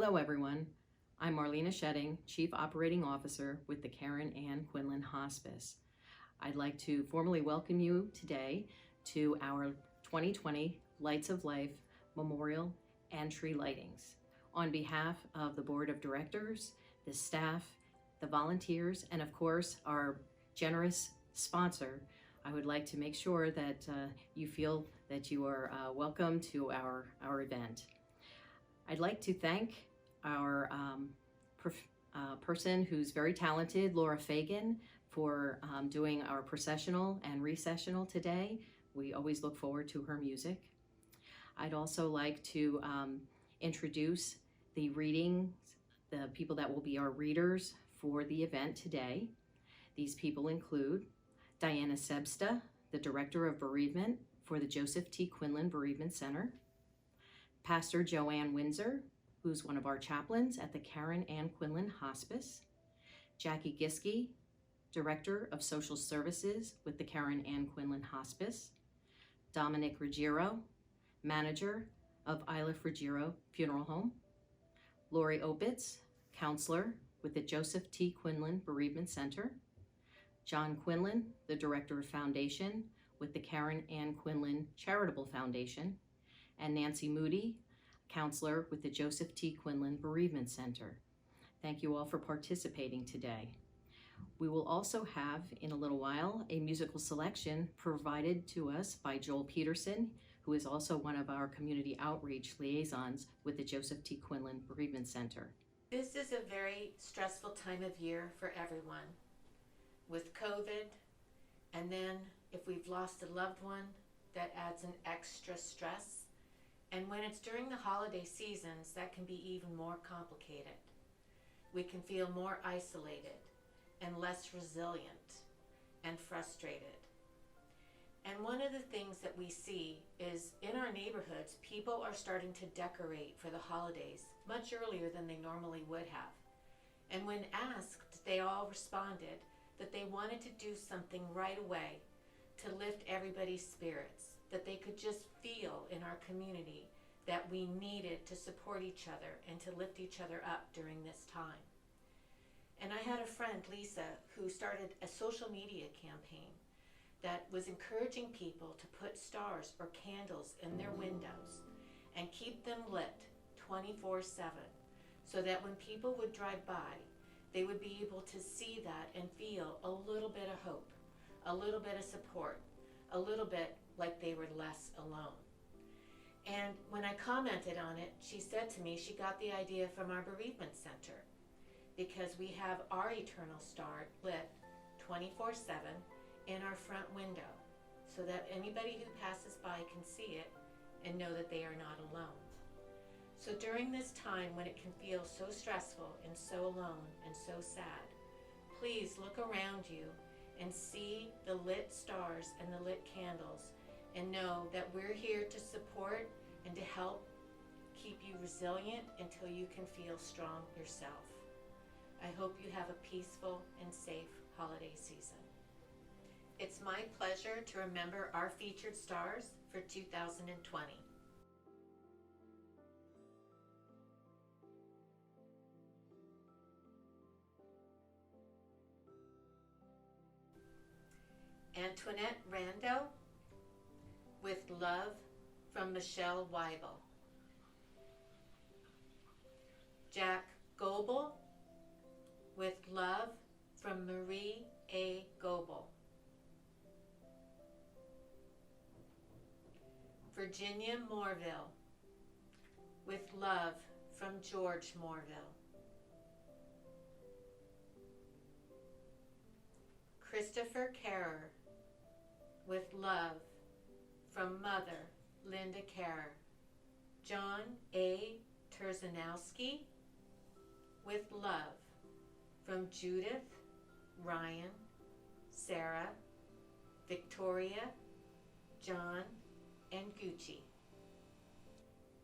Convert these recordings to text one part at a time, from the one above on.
Hello, everyone. I'm Marlena Shedding, Chief Operating Officer with the Karen Ann Quinlan Hospice. I'd like to formally welcome you today to our 2020 Lights of Life Memorial and Tree Lightings. On behalf of the Board of Directors, the staff, the volunteers, and of course, our generous sponsor, I would like to make sure that you feel that you are welcome to our event. I'd like to thank our person who's very talented, Laura Fagan, for doing our processional and recessional today. We always look forward to her music. I'd also like to introduce the readings, the people that will be our readers for the event today. These people include Diana Sebsta, the Director of Bereavement for the Joseph T. Quinlan Bereavement Center, Pastor Joanne Windsor, who's one of our chaplains at the Karen Ann Quinlan Hospice, Jackie Giske, Director of Social Services with the Karen Ann Quinlan Hospice, Dominic Ruggiero, Manager of Isla Ruggiero Funeral Home, Lori Opitz, Counselor with the Joseph T. Quinlan Bereavement Center, John Quinlan, the Director of Foundation with the Karen Ann Quinlan Charitable Foundation, and Nancy Moody, Counselor with the Joseph T. Quinlan Bereavement Center. Thank you all for participating today. We will also have, in a little while, a musical selection provided to us by Joel Peterson, who is also one of our community outreach liaisons with the Joseph T. Quinlan Bereavement Center. This is a very stressful time of year for everyone. With COVID, and then if we've lost a loved one, that adds an extra stress. And when it's during the holiday seasons, that can be even more complicated. We can feel more isolated and less resilient and frustrated. And one of the things that we see is in our neighborhoods, people are starting to decorate for the holidays much earlier than they normally would have. And when asked, they all responded that they wanted to do something right away to lift everybody's spirits, that they could just feel in our community that we needed to support each other and to lift each other up during this time. And I had a friend, Lisa, who started a social media campaign that was encouraging people to put stars or candles in their windows and keep them lit 24/7 so that when people would drive by, they would be able to see that and feel a little bit of hope, a little bit of support, a little bit like they were less alone. And when I commented on it, she said to me she got the idea from our bereavement center because we have our eternal star lit 24/7 in our front window so that anybody who passes by can see it and know that they are not alone. So during this time when it can feel so stressful and so alone and so sad, please look around you and see the lit stars and the lit candles and know that we're here to support and to help keep you resilient until you can feel strong yourself. I hope you have a peaceful and safe holiday season. It's my pleasure to remember our featured stars for 2020. Antoinette Rando, with love from Michelle Weibel. Jack Goebel, with love from Marie A. Goebel. Virginia Morville, with love from George Morville. Christopher Carer, with love from Mother Linda Carer. John A. Terzanowski, with love from Judith, Ryan, Sarah, Victoria, John, and Gucci.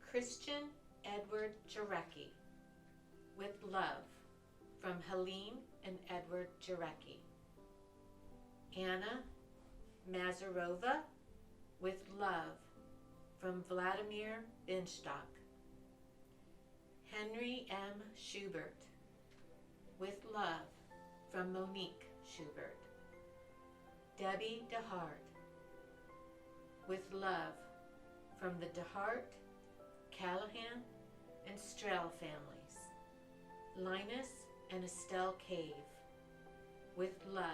Christian Edward Jarecki, with love from Helene and Edward Jarecki. Anna Mazarova, with love from Vladimir Binstock. Henry M. Schubert. With love, from Monique Schubert. Debbie DeHart. With love, from the DeHart, Callahan, and Strell families. Linus and Estelle Cave. With love,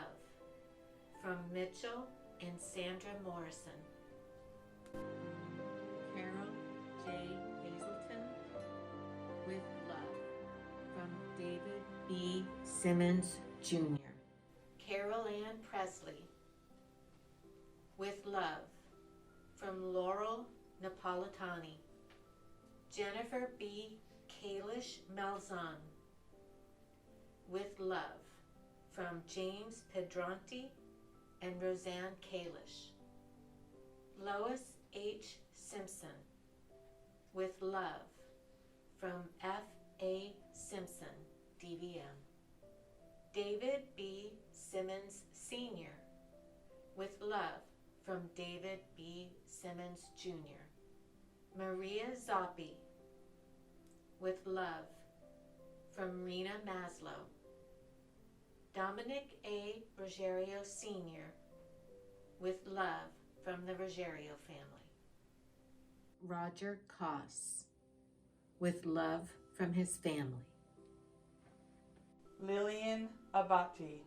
from Mitchell and Sandra Morrison. Carol J. Hazelton. With love, from David B. Simmons, Jr. Carol Ann Presley. With love, from Laurel Napolitani. Jennifer B. Kalish Malzahn. With love, from James Pedronti and Roseanne Kalish. Lois H. Simpson. With love, from F. A. Simpson, DVM. David B. Simmons, Sr. With love, from David B. Simmons, Jr. Maria Zoppi. With love, from Rena Maslow. Dominic A. Ruggiero Sr. With love, from the Ruggiero family. Roger Koss. With love, from his family. Lillian Abati,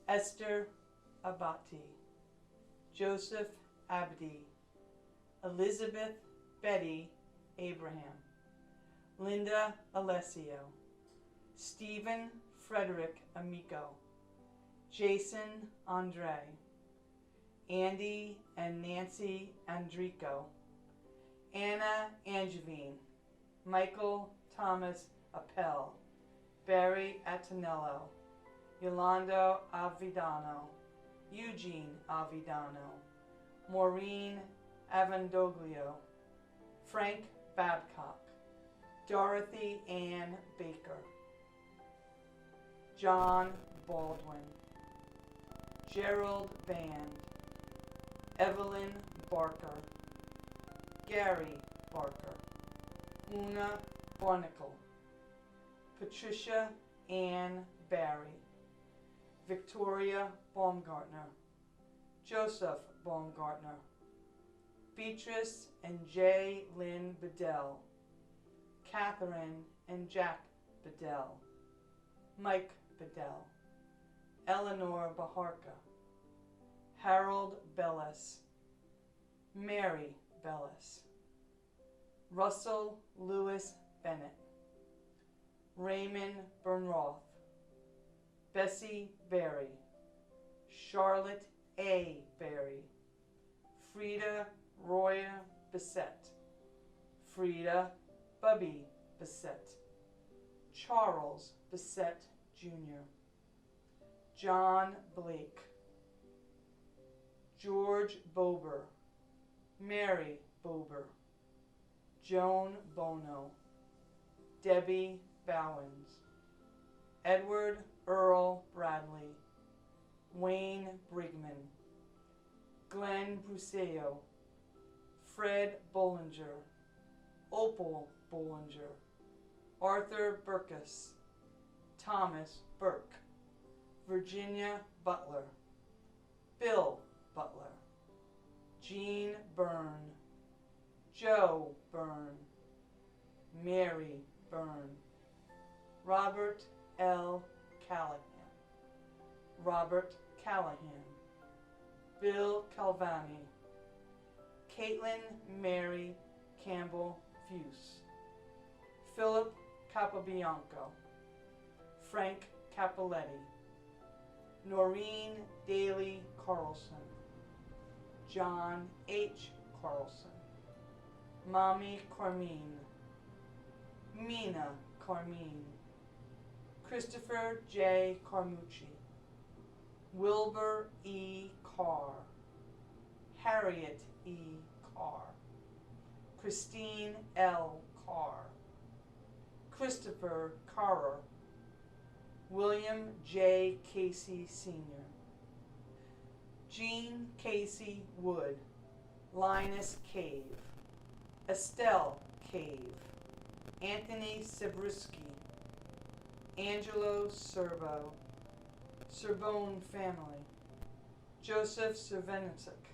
Esther Abati, Joseph Abdi, Elizabeth Betty Abraham, Linda Alessio, Stephen Frederick Amico, Jason Andre, Andy and Nancy Andrico, Anna Angevine, Michael Thomas Appel, Barry Atanello, Yolando Avidano, Eugene Avidano, Maureen Avandoglio, Frank Babcock, Dorothy Ann Baker, John Baldwin, Gerald Band, Evelyn Barker, Gary Barker, Una Barnacle, Patricia Ann Barry, Victoria Baumgartner, Joseph Baumgartner, Beatrice and J. Lynn Bedell, Catherine and Jack Bedell, Mike Bedell, Eleanor Baharka, Harold Bellis, Mary Bellis, Russell Lewis Bennett, Raymond Bernroth, Bessie Berry, Charlotte A. Berry, Frida Roya Bissett, Frida Bubby Bissett, Charles Bissett Jr., John Blake, George Bober, Mary Bober, Joan Bono, Debbie Bowens, Edward Earl Bradley, Wayne Brigman, Glenn Bruseo, Fred Bollinger, Opal Bollinger, Arthur Burkus, Thomas Burke, Virginia Butler, Bill Butler, Jean Byrne, Joe Byrne, Mary Byrne, Robert L. Callahan, Robert Callahan, Bill Calvani, Caitlin Mary Campbell Fuse, Philip Capobianco, Frank Capoletti, Noreen Daly Carlson, John H. Carlson, Mommy Carmine, Mina Carmine, Christopher J. Carmucci, Wilbur E. Carr, Harriet E. Carr, Christine L. Carr, Christopher Carrer, William J. Casey Sr., Jean Casey Wood, Linus Cave, Estelle Cave, Anthony Zabriskie, Angelo Servo, Serbone family, Joseph Cervenicek,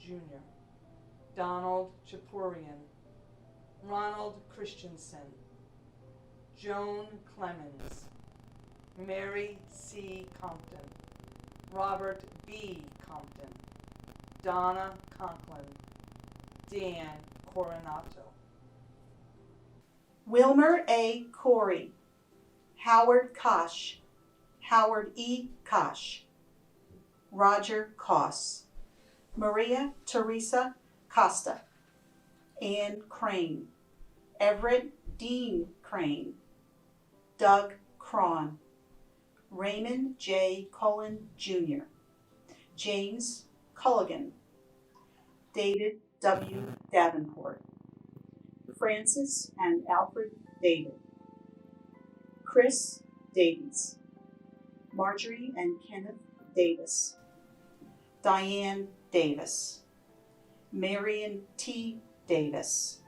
Jr., Donald Chapurian, Ronald Christensen, Joan Clemens, Mary C. Compton, Robert B. Compton, Donna Conklin, Dan Coronato. Wilmer A. Corey, Howard Kosh, Howard E. Kosh, Roger Koss, Maria Teresa Costa, Ann Crane, Everett Dean Crane, Doug Cron, Raymond J. Cullen Jr., James Culligan, David W. Davenport, Francis and Alfred David, Chris Davies, Marjorie and Kenneth Davis, Diane Davis, Marion T. Davis,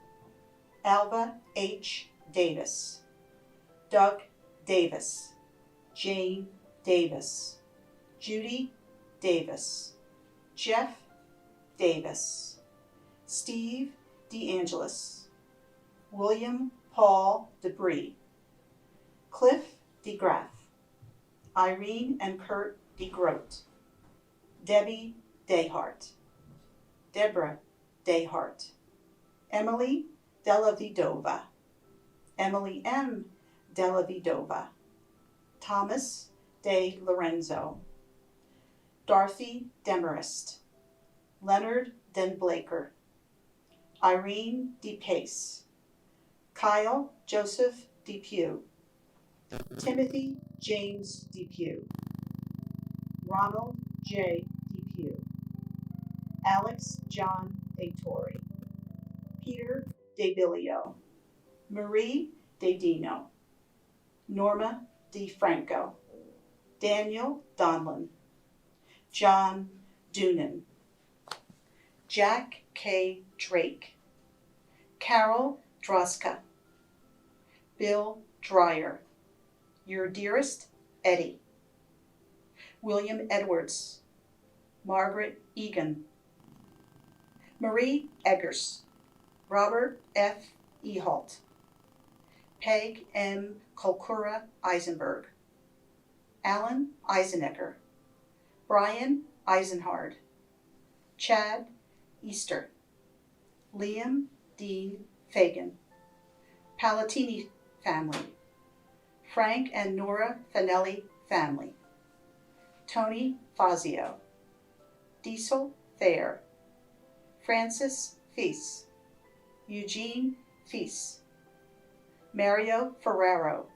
Alva H. Davis, Doug Davis, Jane Davis, Judy Davis, Jeff Davis, Steve DeAngelis, William Paul DeBree, Cliff DeGraff, Irene and Kurt DeGroat, Debbie Dayhart, Deborah Dayhart, Emily Della Vidova, Emily M. Della Vidova, Thomas De Lorenzo, Dorothy Demarest, Leonard Den Blaker, Irene DePace, Kyle Joseph Depew, Timothy James Depew, Ronald J. Depew, Alex John DeTore, Peter DeBilio, Marie DeDino, Norma DeFranco, Daniel Donlin, John Doonan, Jack K. Drake, Carol Droska, Bill Dreyer, Your Dearest Eddie, William Edwards, Margaret Egan, Marie Eggers, Robert F. Ehalt, Peg M. Kolkura Eisenberg, Alan Eisenecker, Brian Eisenhard, Chad Easter, Liam Dean Fagan, Palatini family, Frank and Nora Fanelli family, Tony Fazio, Diesel Thayer, Francis Feast, Eugene Feast, Mario Ferraro,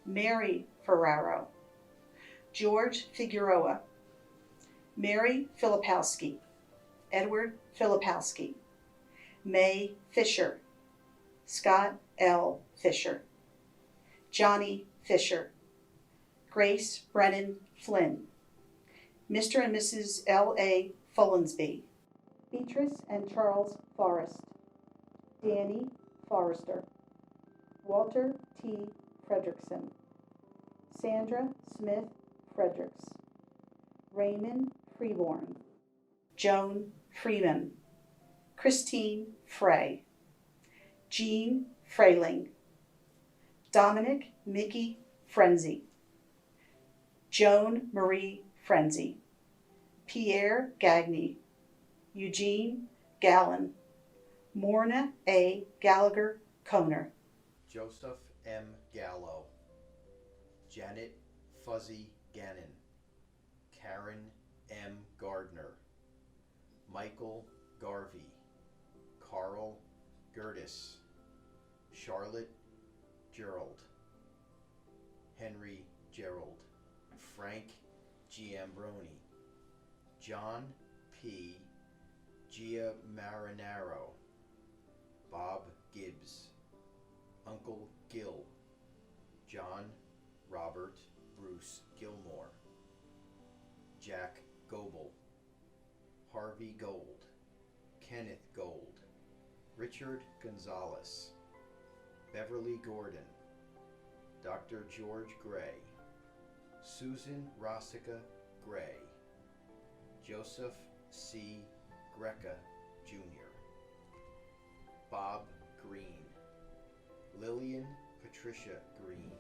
Mary Ferraro, George Figueroa, Mary Filipowski, Edward Filipowski, May Fisher, Scott L. Fisher, Johnny Fisher, Grace Brennan Flynn, Mr. and Mrs. L. A. Follansby, Beatrice and Charles Forrest, Danny Forrester, Walter T. Fredrickson, Sandra Smith Fredericks, Raymond Freeborn, Joan Freeman, Christine Frey, Jean Frayling, Dominic Mickey Frenzy, Joan Marie Frenzy, Pierre Gagne, Eugene Gallen, Morna A. Gallagher Koner, Joseph M. Gallo, Janet Fuzzy Gannon, Karen M. Gardner, Michael Garvey, Carl Gertis, Charlotte Gerald, Henry Gerald, Frank Giambroni, John P. Giamarinaro, Bob Gibbs, Uncle Gil, John Robert Bruce Gilmore, Jack Goebel, Harvey Gold, Kenneth Gold, Richard Gonzalez, Beverly Gordon, Dr. George Gray, Susan Rossica Gray, Joseph C. Greca, Jr., Bob Green, Lillian Patricia Green,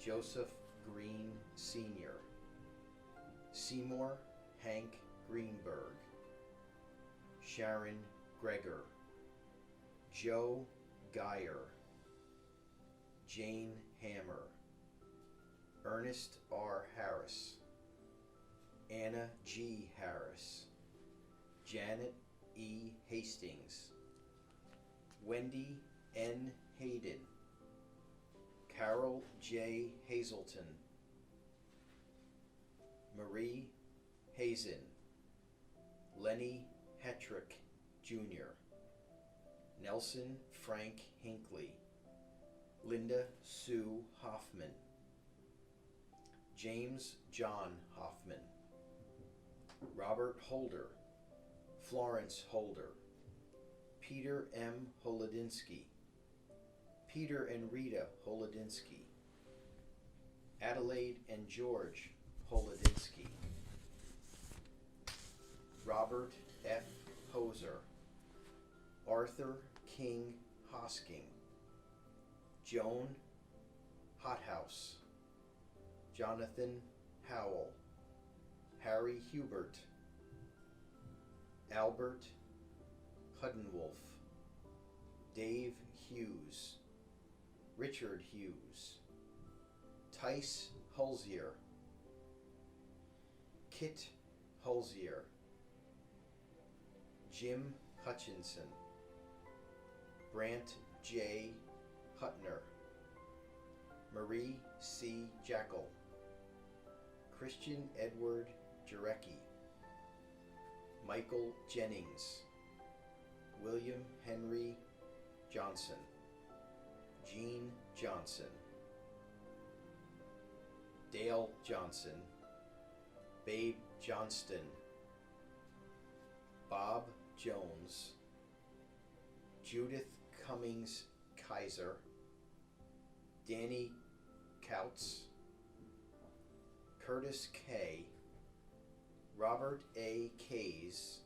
Joseph Green Sr., Seymour Hank Greenberg, Sharon Greger, Joe Geyer, Jane Hammer, Ernest R. Harris, Anna G. Harris, Janet E. Hastings, Wendy N. Hayden, Carol J. Hazelton, Marie Hazen, Lenny Hetrick, Jr., Nelson Frank Hinckley, Linda Sue Hoffman, James John Hoffman, Robert Holder, Florence Holder, Peter M. Holodinsky, Peter and Rita Holodinsky, Adelaide and George Holodinsky, Robert F. Hoser, Arthur King Hosking, Joan Hothouse, Jonathan Howell, Harry Hubert, Albert Huddenwolf, Dave Hughes, Richard Hughes, Tice Hulsier, Kit Hulsier, Jim Hutchinson, Brant J. Hutner, Marie C. Jackal, Christian Edward Jarecki, Michael Jennings, William Henry Johnson, Jean Johnson, Dale Johnson, Babe Johnston, Bob Jones, Judith Cummings Kaiser, Danny Kautz, Curtis K., Robert A. Kays,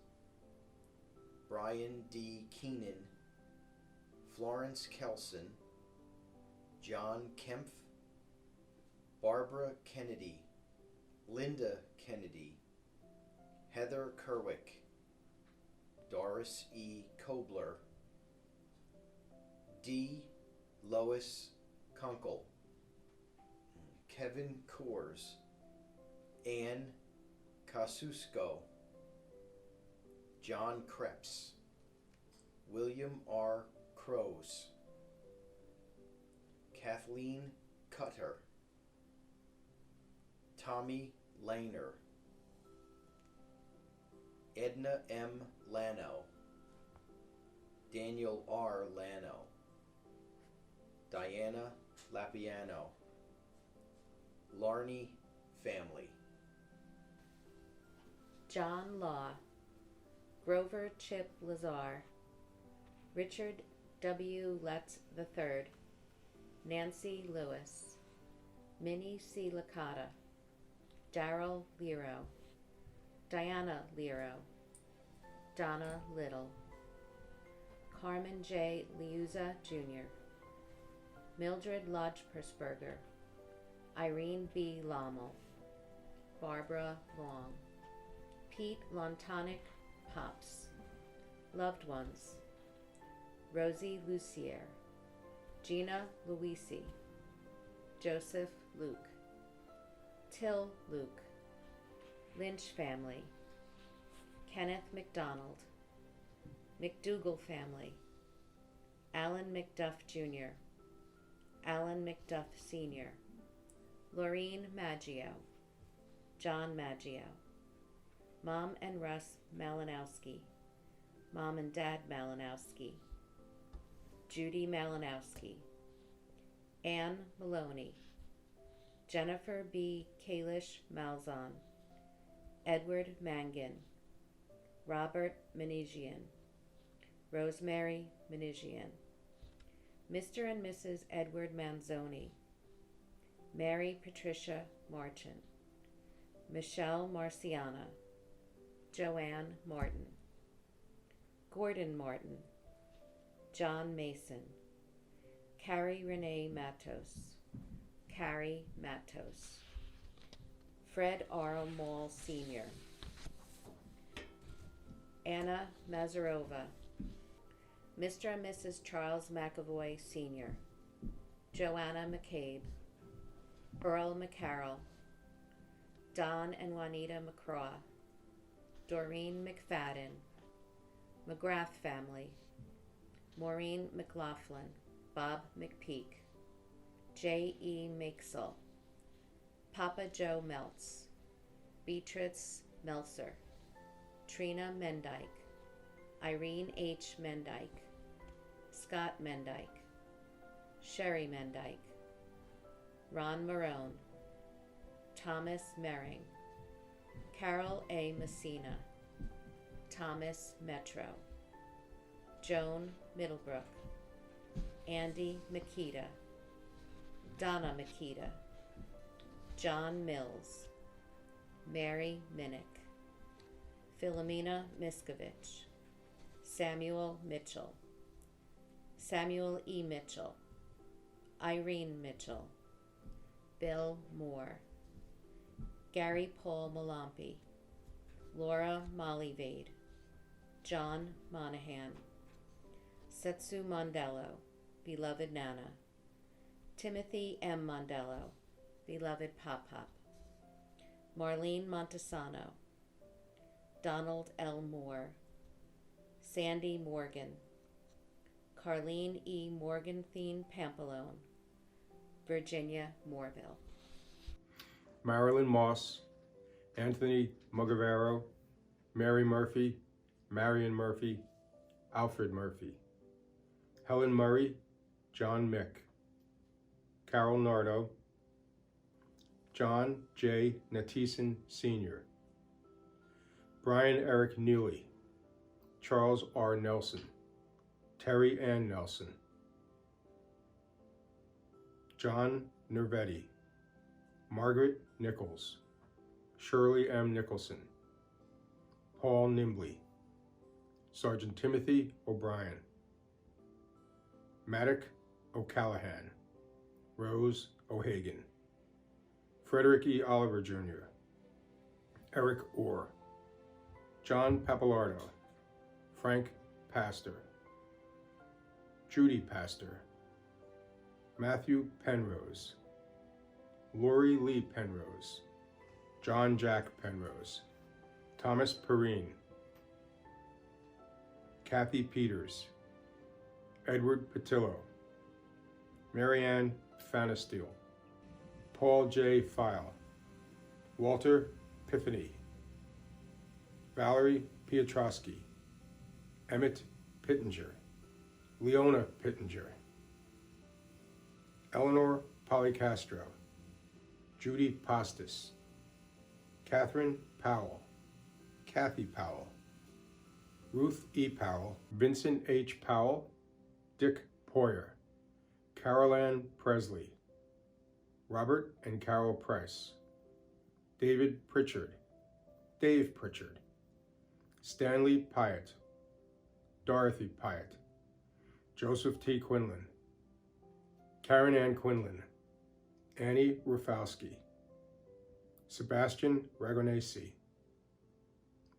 Brian D. Keenan, Florence Kelson, John Kempf, Barbara Kennedy, Linda Kennedy, Heather Kerwick, Doris E. Kobler, D. Lois Kunkel, Kevin Coors, Ann Kasusko, John Krebs, William R. Crows, Kathleen Cutter, Tommy Lehner, Edna M. Lano, Daniel R. Lano, Diana Lapiano, Larney family, John Law, Grover Chip Lazar, Richard W. Letts III, Nancy Lewis, Minnie C. Licata, Darrell Lero, Diana Lero, Donna Little, Carmen J. Liuza Jr., Mildred Lodgepersberger, Irene B. Lommel, Barbara Long, Pete Lontonic Pops, Loved Ones, Rosie Lucier, Gina Luisi, Joseph Luke, Till Luke, Lynch family, Kenneth McDonald, McDougall family, Alan McDuff Jr., Alan McDuff Sr., Laureen Maggio, John Maggio, Mom and Russ Malinowski, Mom and Dad Malinowski, Judy Malinowski, Anne Maloney, Jennifer B. Kalish Malzahn, Edward Mangan, Robert Manigian, Rosemary Manigian, Mr. and Mrs. Edward Manzoni, Mary Patricia Marchant, Michelle Marciana, Joanne Martin, Gordon Martin, John Mason, Carrie Renee Matos, Carrie Matos, Fred R. Mall Sr., Anna Mazarova, Mr. and Mrs. Charles McAvoy Sr., Joanna McCabe, Earl McCarroll, Don and Juanita McCraw, Doreen McFadden, McGrath family, Maureen McLaughlin, Bob McPeak, J. E. Makesel, Papa Joe Meltz, Beatrice Meltzer, Trina Mendyke, Irene H. Mendyke, Scott Mendyke, Sherry Mendyke, Ron Marone, Thomas Mering, Carol A. Messina, Thomas Metro, Joan Middlebrook, Andy Makita, Donna Makita, John Mills, Mary Minnick, Philomena Miskovich, Samuel Mitchell, Samuel E. Mitchell, Irene Mitchell, Bill Moore, Gary Paul Malampi, Laura Mollyvade, John Monahan, Setsu Mondello, beloved Nana, Timothy M. Mondello, beloved Pop Pop, Marlene Montesano, Donald L. Moore, Sandy Morgan, Carlene E. Morganthine Pampalone, Virginia Morville. Marilyn Moss, Anthony Mugavero, Mary Murphy, Marion Murphy, Alfred Murphy, Helen Murray, John Mick, Carol Nardo, John J. Natison Sr., Brian Eric Neely, Charles R. Nelson, Terry Ann Nelson, John Nervetti, Margaret Nichols, Shirley M. Nicholson, Paul Nimbley, Sergeant Timothy O'Brien, Maddock O'Callahan, Rose O'Hagan, Frederick E. Oliver Jr., Eric Orr, John Pappalardo, Frank Pastor, Judy Pastor, Matthew Penrose, Lori Lee Penrose, John Jack Penrose, Thomas Perrine, Kathy Peters, Edward Patillo, Marianne Fanasteel, Paul J. File, Walter Piffany, Valerie Piotrowski, Emmett Pittenger, Leona Pittenger, Eleanor Policastro, Judy Postis, Catherine Powell, Kathy Powell, Ruth E. Powell, Vincent H. Powell, Dick Poyer, Carol Ann Presley, Robert and Carol Price, David Pritchard, Dave Pritchard, Stanley Pyatt, Dorothy Pyatt, Joseph T. Quinlan, Karen Ann Quinlan, Annie Rafalski, Sebastian Ragonesi,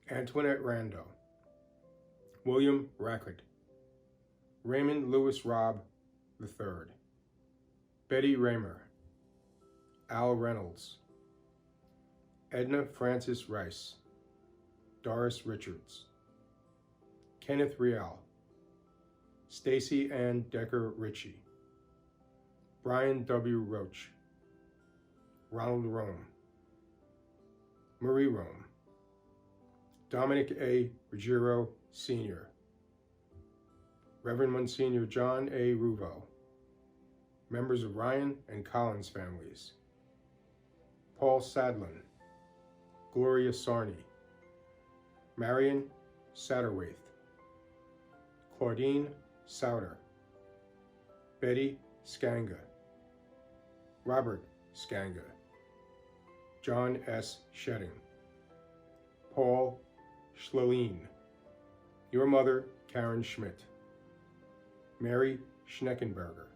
Antoinette Rando, William Rackett, Raymond Lewis Robb III, Betty Raymer, Al Reynolds, Edna Francis Rice, Doris Richards, Kenneth Rial, Stacy Ann Decker Ritchie, Brian W. Roach, Ronald Rome, Marie Rome, Dominic A. Ruggiero Sr., Reverend Monsignor John A. Ruvo, members of Ryan and Collins families, Paul Sadlin, Gloria Sarney, Marion Satterwaith, Claudine Souter, Betty Skanga, Robert Skanga, John S. Shedding, Paul Schleleen, your mother, Karen Schmidt, Mary Schneckenberger,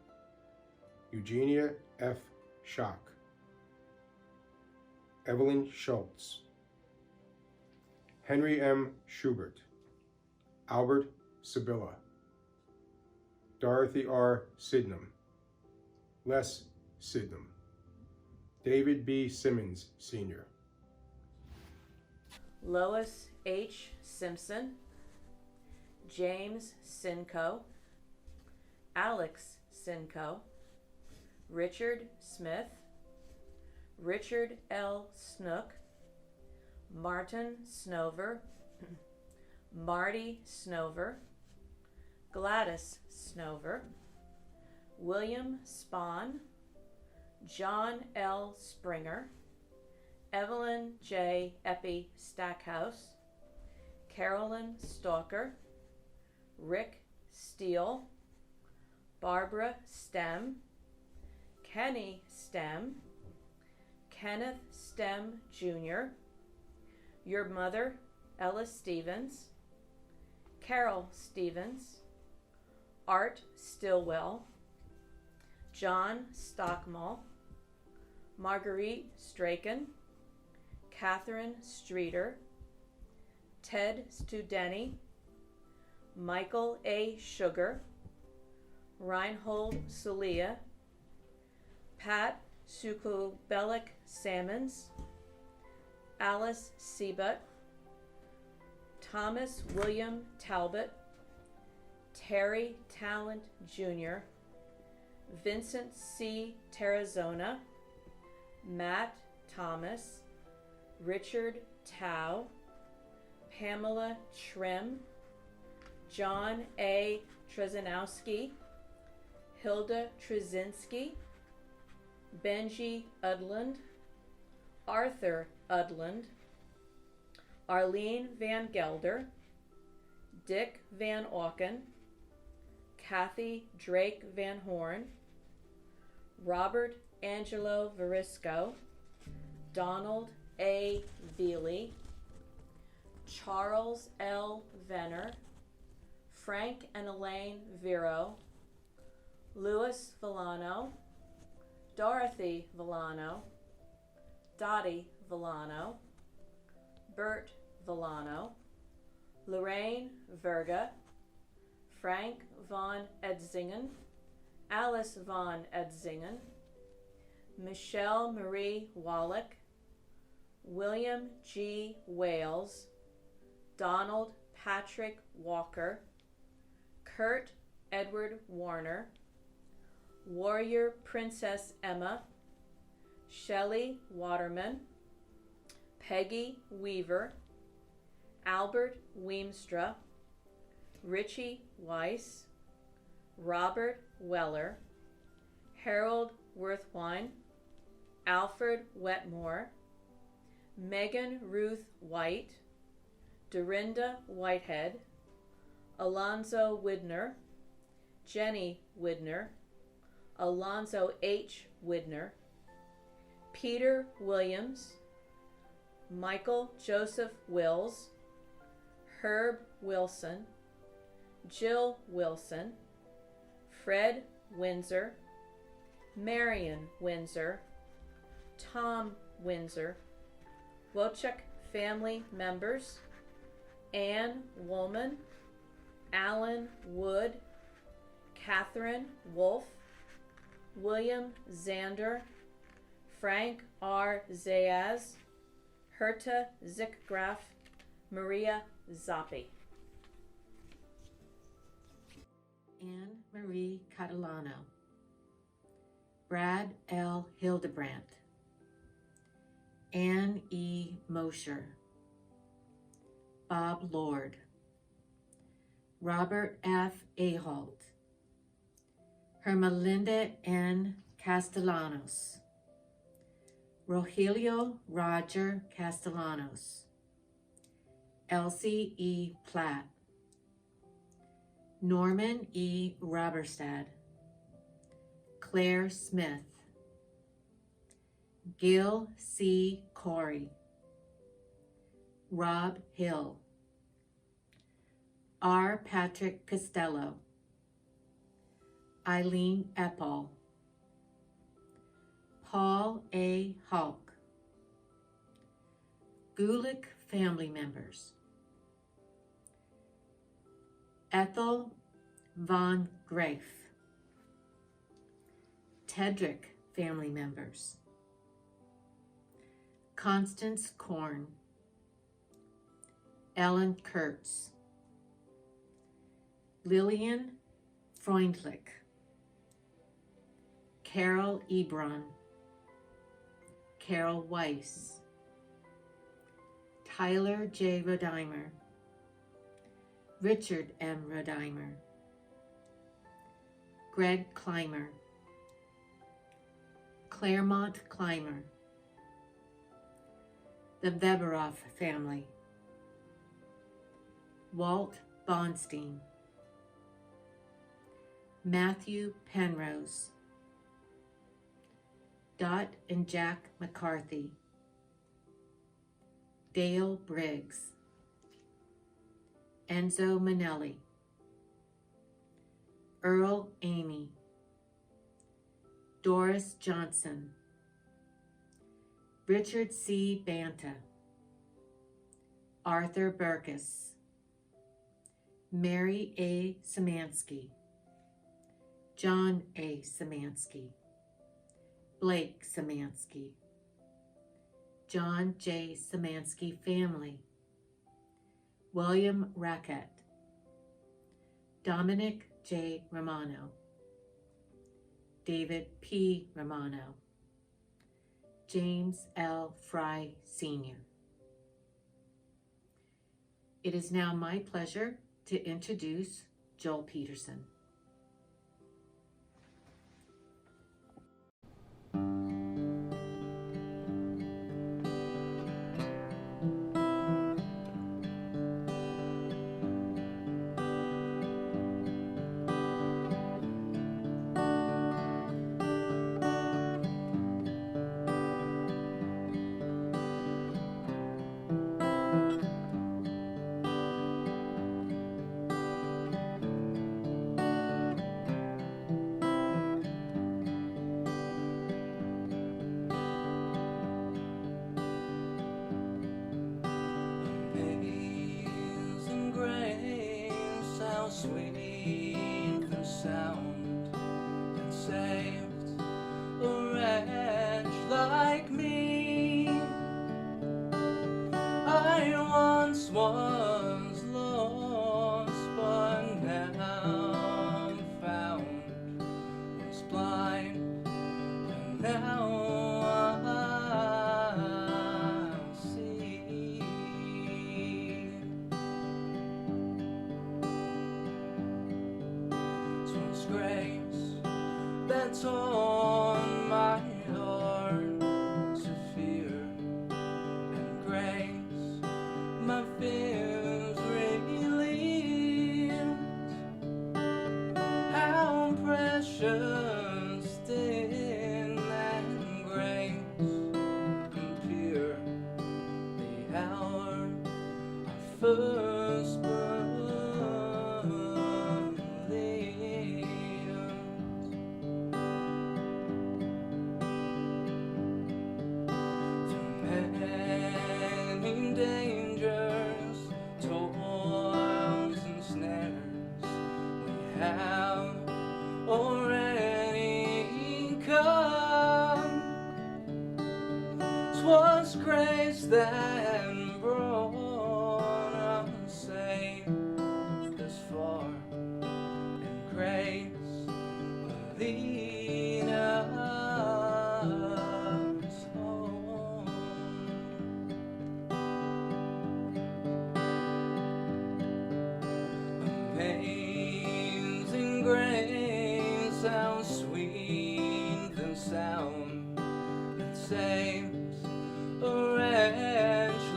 Eugenia F. Schock, Evelyn Schultz, Henry M. Schubert, Albert Sibylla, Dorothy R. Sydenham, Les Sydenham, David B. Simmons, Sr., Lois H. Simpson, James Sinco, Alex Sinco, Richard Smith, Richard L. Snook, Martin Snover, Marty Snover, Gladys Snover, William Spahn, John L. Springer, Evelyn J. Eppie Stackhouse, Carolyn Stalker, Rick Steele, Barbara Stem, Kenny Stem, Kenneth Stem Jr., your mother, Ella Stevens, Carol Stevens, Art Stillwell, John Stockmall, Marguerite Straken, Catherine Streeter, Ted Studeni, Michael A. Sugar, Reinhold Celia, Pat Sukubelik Salmons, Alice Seabutt, Thomas William Talbot, Terry Talent Jr., Vincent C. Terrazona, Matt Thomas, Richard Tao, Pamela Trim, John A. Trzynowski, Hilda Trzynski, Benji Udland, Arthur Udland, Arlene Van Gelder, Dick Van Auken, Kathy Drake Van Horn, Robert Angelo Verisco, Donald A. Veely, Charles L. Venner, Frank and Elaine Vero, Louis Villano, Dorothy Villano, Dottie Villano, Bert Villano, Lorraine Verga, Frank von Edzingen, Alice von Edzingen, Michelle Marie Wallach, William G. Wales, Donald Patrick Walker, Kurt Edward Warner, Warrior Princess Emma, Shelley Waterman, Peggy Weaver, Albert Weemstra, Richie Weiss, Robert Weller, Harold Worthwine, Alfred Wetmore, Megan Ruth White, Dorinda Whitehead, Alonzo Widner, Jenny Widner, Alonzo H. Widner, Peter Williams, Michael Joseph Wills, Herb Wilson, Jill Wilson, Fred Windsor, Marion Windsor, Tom Windsor, Wojcik family members, Ann Woolman, Alan Wood, Catherine Wolfe, William Zander, Frank R. Zayas, Herta Zickgraf, Maria Zappi. Anne Marie Catalano, Brad L. Hildebrandt, Ann E. Mosher, Bob Lord, Robert F. Aholt, Hermelinda N. Castellanos, Rogelio Roger Castellanos, Elsie E. Platt, Norman E. Roberstad, Claire Smith, Gil C. Corey, Rob Hill, R. Patrick Costello, Eileen Eppel, Paul A. Hulk, Gulick family members, Ethel Von Graef, Tedrick family members, Constance Korn, Ellen Kurtz, Lillian Freundlich, Carol Ebron, Carol Weiss, Tyler J. Rodimer, Richard M. Rodimer, Greg Clymer, Claremont Clymer, the Veberoff family, Walt Bonstein, Matthew Penrose, Dot and Jack McCarthy, Dale Briggs, Enzo Manelli, Earl Amy, Doris Johnson, Richard C. Banta, Arthur Burgess, Mary A. Szymanski, John A. Szymanski, Blake Szymanski, John J. Szymanski family, William Rackett, Dominic J. Romano, David P. Romano, James L. Fry Sr. It is now my pleasure to introduce Joel Peterson. Amazing grace, how sweet the sound that saved a wretch like me. I once was lost, but now I'm found, was blind, and now grace that's on my heart to fear, and grace my fears relieved. How precious did that grace appear the hour I first dangers, toils and snares we have already come. 'Twas grace that brought us safe this far, and grace will lead us home. Amazing grace, how sweet the sound that saves a wretch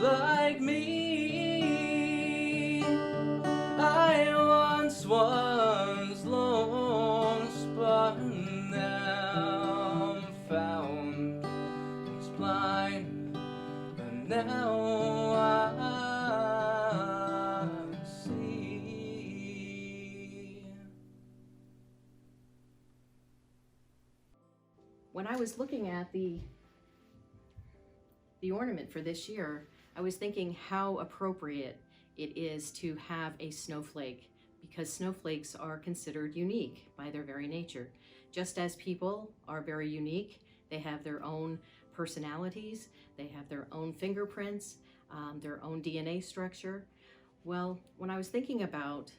now I see. When I was looking at the ornament for this year, I was thinking how appropriate it is to have a snowflake, because snowflakes are considered unique by their very nature. Just as people are very unique, they have their own personalities, they have their own fingerprints, their own DNA structure. Well, when I was thinking about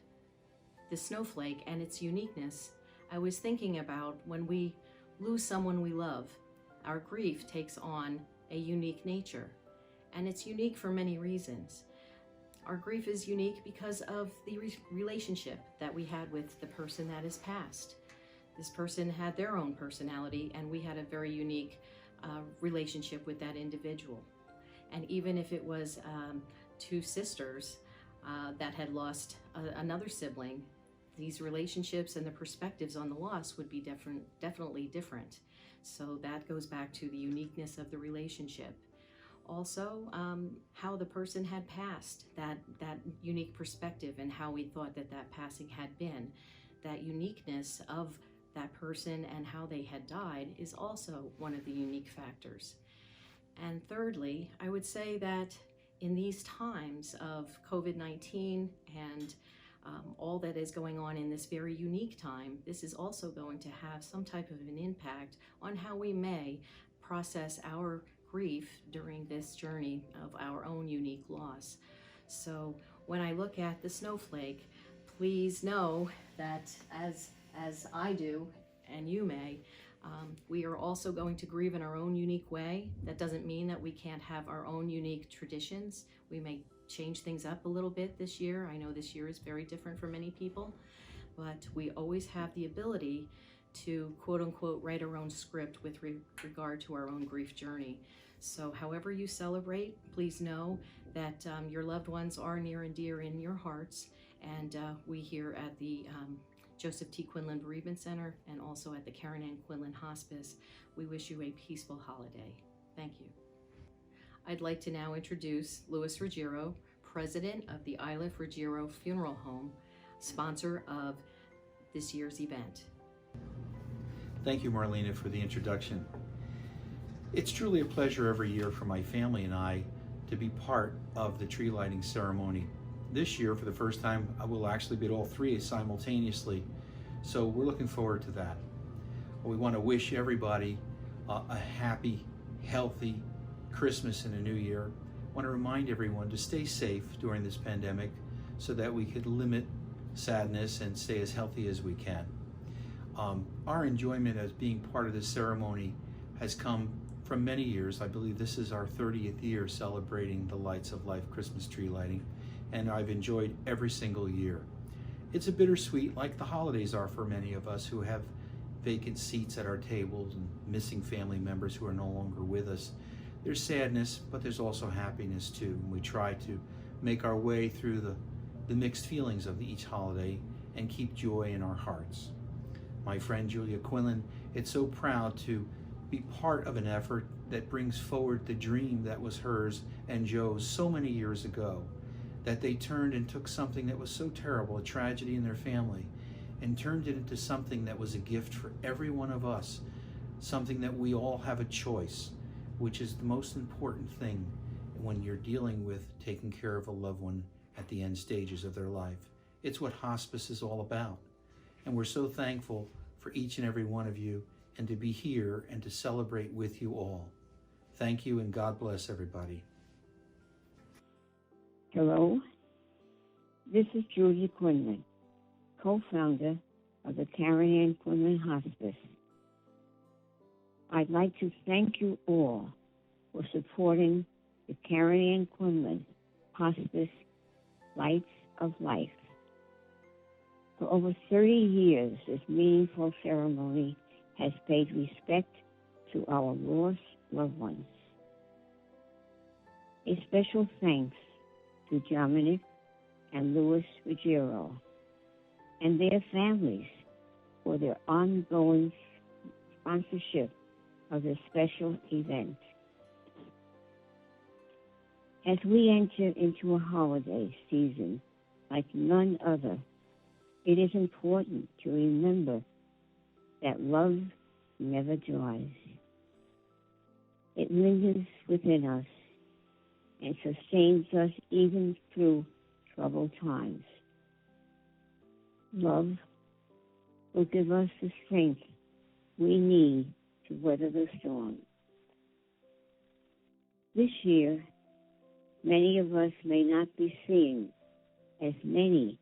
the snowflake and its uniqueness, I was thinking about when we lose someone we love, our grief takes on a unique nature, and it's unique for many reasons. Our grief is unique because of the relationship that we had with the person that is passed. This person had their own personality, and we had a very unique relationship with that individual. And even if it was two sisters that had lost another sibling, these relationships and the perspectives on the loss would be definitely different. So that goes back to the uniqueness of the relationship. Also, how the person had passed, that unique perspective and how we thought that passing had been. That uniqueness of that person and how they had died is also one of the unique factors. And thirdly, I would say that in these times of COVID-19 and all that is going on in this very unique time, this is also going to have some type of an impact on how we may process our grief during this journey of our own unique loss. So when I look at the snowflake, please know that as I do, and you may, we are also going to grieve in our own unique way. That doesn't mean that we can't have our own unique traditions. We may change things up a little bit this year. I know this year is very different for many people, but we always have the ability to quote unquote write our own script with regard to our own grief journey. So however you celebrate, please know that your loved ones are near and dear in your hearts, and we here at the Joseph T. Quinlan Bereavement Center and also at the Karen Ann Quinlan Hospice, we wish you a peaceful holiday. Thank you. I'd like to now introduce Louis Ruggiero, President of the Iliff Ruggiero Funeral Home, sponsor of this year's event. Thank you, Marlena, for the introduction. It's truly a pleasure every year for my family and I to be part of the tree lighting ceremony. This year, for the first time, I will actually be at all three simultaneously, so we're looking forward to that. We want to wish everybody a happy, healthy Christmas and a new year. I want to remind everyone to stay safe during this pandemic so that we could limit sadness and stay as healthy as we can. Our enjoyment as being part of this ceremony has come from many years. I believe this is our 30th year celebrating the Lights of Life Christmas tree lighting, and I've enjoyed every single year. It's a bittersweet, like the holidays are for many of us who have vacant seats at our tables and missing family members who are no longer with us. There's sadness, but there's also happiness too. And we try to make our way through the mixed feelings of each holiday and keep joy in our hearts. My friend Julia Quinlan, it's so proud to be part of an effort that brings forward the dream that was hers and Joe's so many years ago, that they turned and took something that was so terrible, a tragedy in their family, and turned it into something that was a gift for every one of us, something that we all have a choice, which is the most important thing when you're dealing with taking care of a loved one at the end stages of their life. It's what hospice is all about. And we're so thankful for each and every one of you and to be here and to celebrate with you all. Thank you, and God bless everybody. Hello, this is Julia Quinlan, co-founder of the Karen Ann Quinlan Hospice. I'd like to thank you all for supporting the Karen Ann Quinlan Hospice Lights of Life. For over 30 years, this meaningful ceremony has paid respect to our lost loved ones. A special thanks to Dominic and Louis Ruggiero and their families for their ongoing sponsorship of this special event. As we enter into a holiday season like none other, it is important to remember that love never dies. It lingers within us and sustains us even through troubled times. Love will give us the strength we need to weather the storm. This year, many of us may not be seeing as many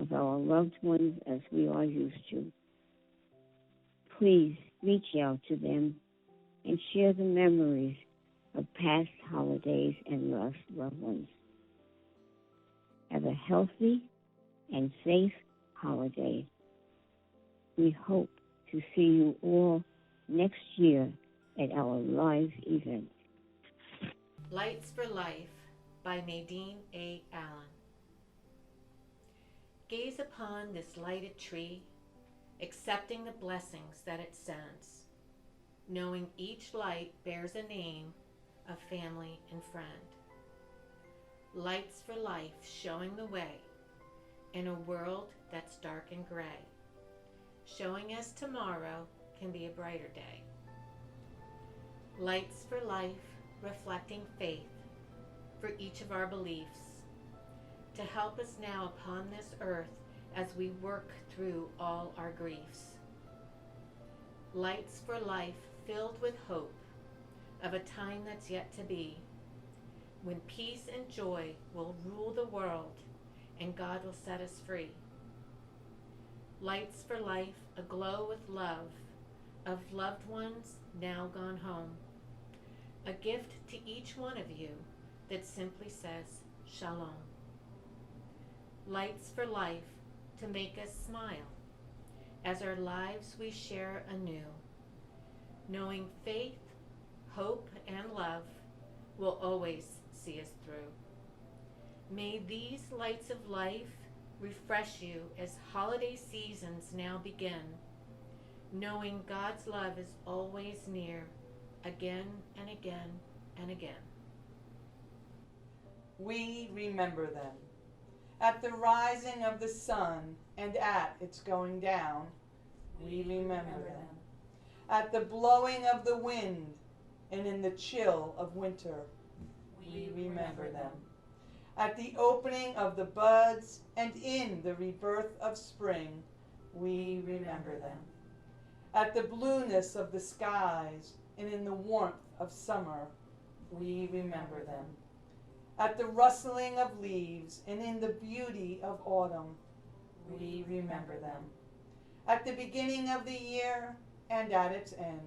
of our loved ones as we are used to. Please reach out to them and share the memories of past holidays and lost loved ones. Have a healthy and safe holiday. We hope to see you all next year at our live event. Lights for Life by Nadine A. Allen. Gaze upon this lighted tree, accepting the blessings that it sends, knowing each light bears a name of family and friend. Lights for Life showing the way in a world that's dark and gray, showing us tomorrow can be a brighter day. Lights for Life reflecting faith for each of our beliefs, to help us now upon this earth as we work through all our griefs. Lights for Life filled with hope of a time that's yet to be, when peace and joy will rule the world and God will set us free. Lights for Life aglow with love of loved ones now gone home, a gift to each one of you that simply says Shalom. Lights for Life to make us smile as our lives we share anew, knowing faith, hope, and love will always see us through. May these lights of life refresh you as holiday seasons now begin, knowing God's love is always near, again and again and again. We remember them. At the rising of the sun and at its going down, we remember them. At the blowing of the wind and in the chill of winter, we remember them. At the opening of the buds and in the rebirth of spring, we remember them. At the blueness of the skies and in the warmth of summer, we remember them. At the rustling of leaves and in the beauty of autumn, we remember them. At the beginning of the year and at its end,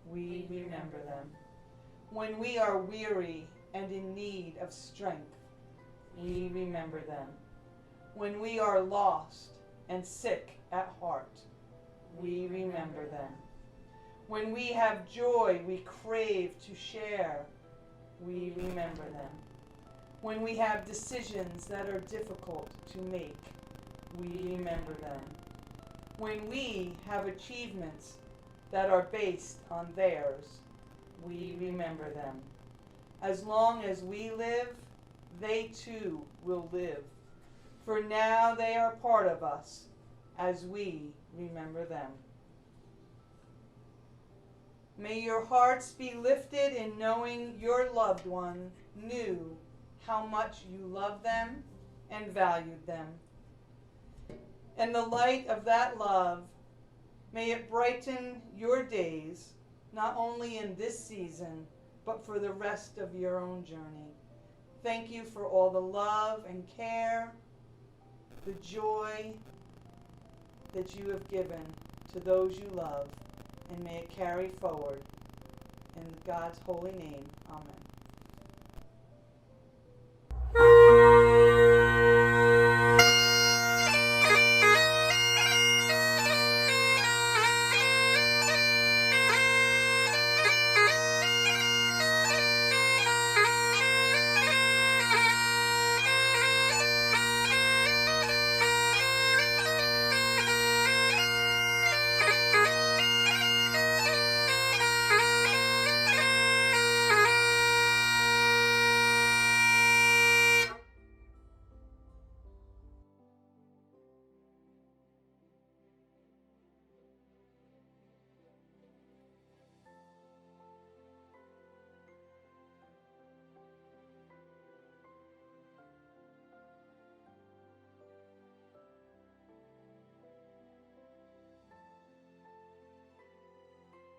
we remember them. When we are weary and in need of strength, we remember them. When we are lost and sick at heart, we remember them. When we have joy we crave to share, we remember them. When we have decisions that are difficult to make, we remember them. When we have achievements that are based on theirs, we remember them. As long as we live, they too will live. For now they are part of us as we remember them. May your hearts be lifted in knowing your loved one knew how much you loved them and valued them. And the light of that love, may it brighten your days, not only in this season, but for the rest of your own journey. Thank you for all the love and care, the joy that you have given to those you love, and may it carry forward. In God's holy name, amen.